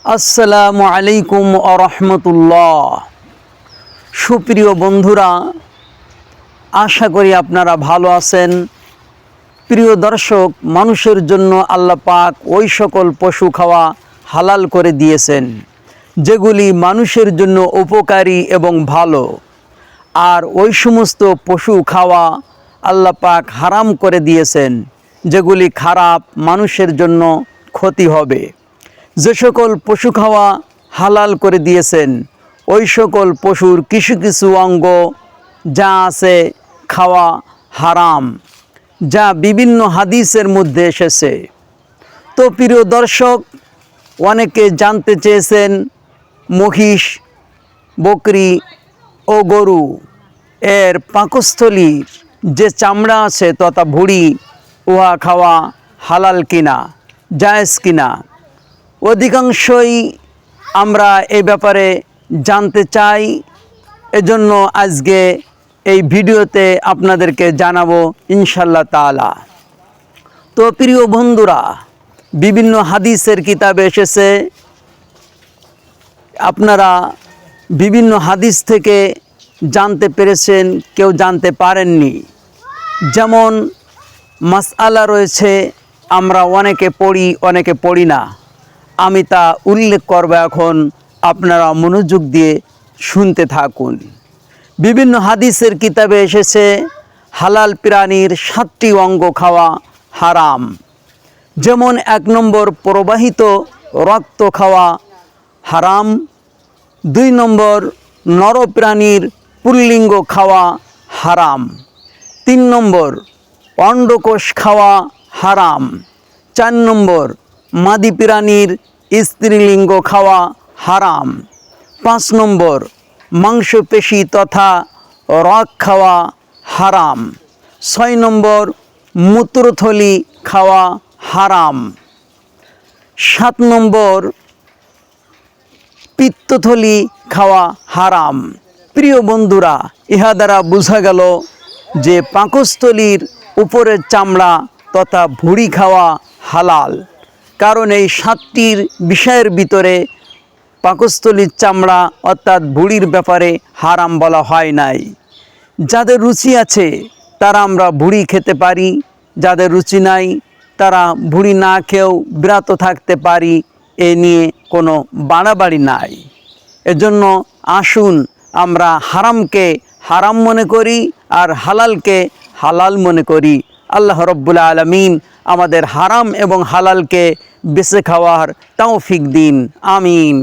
আসসালামু আলাইকুম ওয়া রাহমাতুল্লাহ। সুপ্রিয় বন্ধুরা, আশা করি আপনারা ভালো আছেন। প্রিয় দর্শক, মানুষের জন্য আল্লাহ পাক ওই সকল পশু খাওয়া হালাল করে দিয়েছেন যেগুলি মানুষের জন্য উপকারী এবং ভালো, আর ওই সমস্ত পশু খাওয়া আল্লাহ পাক হারাম করে দিয়েছেন যেগুলি খারাপ, মানুষের জন্য ক্ষতি হবে। যে সকল পশু খাওয়া হালাল করে দিয়েছেন ওই সকল পশুর কিছু কিছু অঙ্গ যা আছে খাওয়া হারাম, যা বিভিন্ন হাদিসের মধ্যে এসেছে। তো প্রিয় দর্শক, অনেকে জানতে চেয়েছেন মহিষ, বকরি ও গরু এর পাকস্থলীর যে চামড়া আছে তথা ভুঁড়ি, উহা খাওয়া হালাল কিনা, জায়েজ কিনা। অধিকাংশই আমরা এই ব্যাপারে জানতে চাই, এজন্য আজকে এই ভিডিওতে আপনাদেরকে জানাবো ইনশাল্লাহ তাআলা। তো প্রিয় বন্ধুরা, বিভিন্ন হাদিসের কিতাবে এসেছে, আপনারা বিভিন্ন হাদিস থেকে জানতে পেরেছেন, কেউ জানতে পারেননি। যেমন মাসআলা রয়েছে, আমরা অনেকে পড়ি অনেকে পড়ি না। আমি তা উল্লেখ করব এখন, আপনারা মনোযোগ দিয়ে শুনতে থাকুন। বিভিন্ন হাদিসের কিতাবে এসেছে হালাল প্রাণীর 7টি অঙ্গ খাওয়া হারাম। যেমন 1 নম্বর, প্রবাহিত রক্ত খাওয়া হারাম। 2 নম্বর, নর প্রাণীর পুল্লিঙ্গ খাওয়া হারাম। 3 নম্বর, অন্ডকোষ খাওয়া হারাম। 4 নম্বর, মাদি প্রাণীর স্ত্রীলিঙ্গ খাওয়া হারাম। 5 নম্বর, মাংসপেশি তথা রগ খাওয়া হারাম। 6 নম্বর, মূত্রথলি খাওয়া হারাম। 7 নম্বর, পিত্তথলি খাওয়া হারাম। প্রিয় বন্ধুরা, ইহা দ্বারা বোঝা গেল যে পাকস্থলীর উপরের চামড়া তথা ভুঁড়ি খাওয়া হালাল, কারণ এই 7টির বিষয়ের ভিতরে পাকস্থলীর চামড়া অর্থাৎ ভুঁড়ির ব্যাপারে হারাম বলা হয় নাই। যাদের রুচি আছে তারা আমরা ভুঁড়ি খেতে পারি, যাদের রুচি নাই তারা ভুঁড়ি না খেয়েও বিরত থাকতে পারি, এ নিয়ে কোনো বাড়াবাড়ি নাই। এজন্য আসুন আমরা হারামকে হারাম মনে করি আর হালালকে হালাল মনে করি। আল্লাহ রব্বুল আলামিন আমাদের হারাম এবং হালালকে বেছে খাওয়ার তৌফিক দিন। আমিন।